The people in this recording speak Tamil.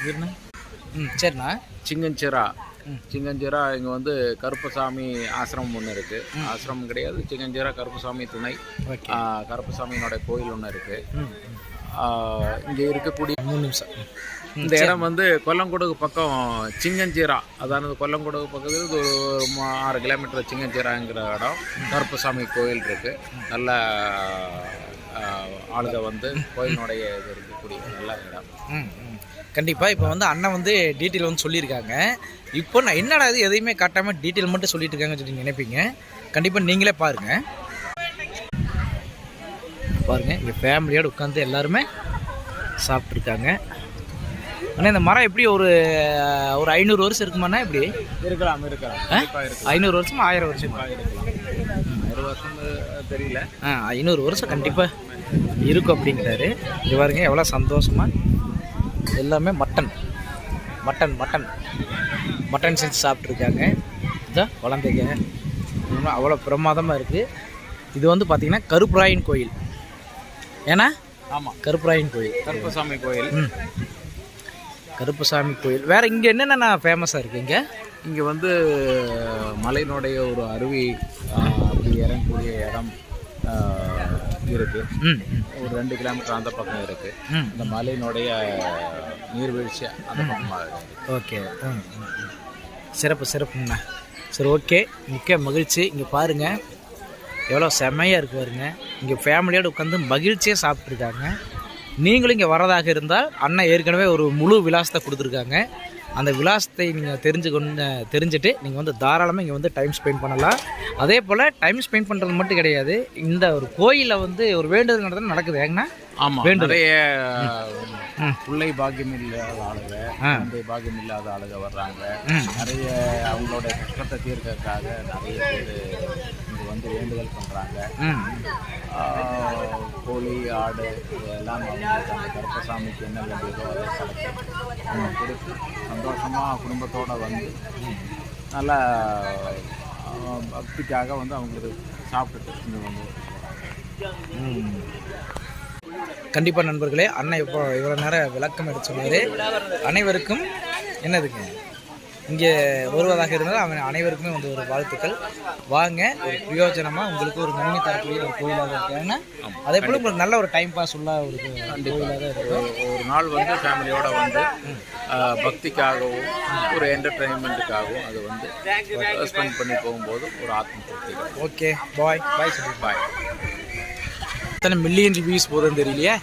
சரிண்ணா. சிங்கஞ்சிரா. சிங்கஞ்சிரா இங்கே வந்து கருப்பசாமி ஆசிரமம் ஒன்று இருக்குது. ஆசிரமம் கிடையாது, சிங்கஞ்சிரா கருப்பசாமி துணை. கருப்பசாமியினுடைய கோயில் ஒன்று இருக்குது. இங்கே இருக்கக்கூடிய 3 நிமிஷம். இந்த இடம் வந்து கொல்லங்கொடுகு பக்கம் சிங்கஞ்சிரா, அதாவது கொல்லங்கொடுகு பக்கத்தில் ஒரு 6 கிலோமீட்டர் சிங்கஞ்சிராங்கிற இடம். கருப்பசாமி கோயில் இருக்குது. நல்ல ஆளுக வந்து கோயிலினுடைய இது இருக்கக்கூடிய நல்ல இடம். கண்டிப்பாக. இப்போ வந்து அண்ணன் வந்து டீட்டெயில் வந்து சொல்லியிருக்காங்க. இப்போ நான் என்னடா இது எதையுமே காட்டாமல் டீட்டெயில் மட்டும் சொல்லிட்டு இருக்காங்கன்னு சொல்லி நீங்கள் நினைப்பீங்க. கண்டிப்பாக நீங்களே பாருங்கள். இங்கே ஃபேமிலியோடு உட்காந்து எல்லாருமே சாப்பிட்ருக்காங்க. ஆனால் இந்த மரம் எப்படி ஒரு 500 வருஷம் இருக்குமாண்ணா? எப்படி இருக்கலாம் 500 வருஷம் 1000 வருஷம் இருக்கலாம். 1000 வருஷம் தெரியல. 500 வருஷம் கண்டிப்பாக இருக்கும் அப்படிங்கிறாரு. இது பாருங்க எவ்வளோ சந்தோஷமாக எல்லாமே மட்டன் மட்டன் மட்டன் மட்டன் செஞ்சு சாப்பிட்ருக்காங்க. இதுதான் குழந்தைங்க அவ்வளோ பிரமாதமாக இருக்குது. இது வந்து பார்த்திங்கன்னா கருப்பராயன் கோயில். ஏன்னா ஆமாம், கருப்பராயன் கோயில், கருப்பசாமி கோயில். கருப்பசாமி கோயில். வேறு இங்கே என்னென்ன ஃபேமஸாக இருக்குது? இங்கே வந்து மலையினுடைய ஒரு அருவி அப்படி இறங்கக்கூடிய இடம் இருக்குது. ஒரு 2 கிலோமீட்டர் அந்த பக்கம் இருக்குது. இந்த மலையினுடைய நீர்வீழ்ச்சி அந்த பக்கமாக இருக்குது. ஓகே, சிறப்புங்கண்ணா. சரி, ஓகே, மிக்க மகிழ்ச்சி. இங்கே பாருங்கள் எவ்வளோ செம்மையாக இருக்கு பாருங்க. இங்கே ஃபேமிலியோடு உட்காந்து மகிழ்ச்சியாக சாப்பிட்ருக்காங்க. நீங்களும் இங்கே வரதாக இருந்தால் அண்ணன் ஏற்கனவே ஒரு முழு விலாசத்தை கொடுத்துருக்காங்க. அந்த விலாசத்தை நீங்கள் தெரிஞ்சுட்டு நீங்கள் வந்து தாராளமாக இங்கே வந்து டைம் ஸ்பெண்ட் பண்ணலாம். அதே போல் டைம் ஸ்பெண்ட் பண்ணுறது மட்டும் கிடையாது, இந்த ஒரு கோயிலில் வந்து ஒரு வேண்டுதல் நடக்குது. ஏங்கண்ணா? ஆமாம், நிறைய பிள்ளை பாக்கியம் இல்லாத ஆளுங்க, குழந்தை பாக்கியம் இல்லாத ஆளுங்க வர்றாங்க. நிறைய அவங்களோட கஷ்டத்தை தீர்க்கறதுக்காக நிறைய பேர் இங்கே வந்து வேண்டுதல் பண்ணுறாங்க. கோழி, ஆடு எல்லாம் அவங்களுக்கு அந்த கருப்பசாமிக்கு என்ன வேண்டியதோ அதை செலக்ட் கொடுத்து சந்தோஷமாக குடும்பத்தோடு வந்து நல்லா பக்திக்காக வந்து அவங்களுக்கு சாப்பிட்டுட்டு இங்கே வந்து கண்டிப்பாக நண்பர்களே, அண்ணன் இப்போ இவ்வளோ நேரம் விளக்கம் எடுத்து சொன்னார். அனைவருக்கும் என்னதுங்க இங்கே வருவதாக இருந்தால் அவன் அனைவருக்குமே வந்து ஒரு வாழ்த்துக்கள். வாங்க, ஒரு பிரயோஜனமாக உங்களுக்கு ஒரு நன்மை தரக்கூடிய ஒரு கோயிலாக இருக்காங்க. அதே போல் உங்களுக்கு நல்ல ஒரு டைம் பாஸ் உள்ள ஒரு கோயிலாக இருக்கும். ஒரு நாள் வந்து ஃபேமிலியோடு வந்து பக்திக்காகவும் ஒரு என்டர்டெயின்மெண்ட்டுக்காகவும் அது வந்து ஸ்பெண்ட் பண்ணி போகும்போது ஒரு ஆத்ம திருப்தி. ஓகே, பாய் சொல்லி பாய். எத்தனை மில்லியன் ரிவ்யூஸ் போதுன்னு தெரியலையே.